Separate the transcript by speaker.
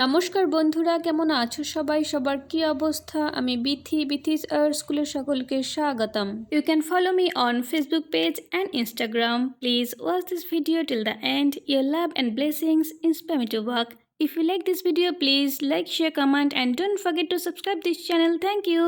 Speaker 1: নমস্কার বন্ধুরা, কেমন আছো সবাই? সবার কি অবস্থা? আমি বিথিস স্কুলের সকলকে স্বাগতম। You can follow me on Facebook page and Instagram. Please watch this video till the end. Your love and blessings inspire me to work. If you like this video, please like, share, comment and don't forget to subscribe this channel. Thank you.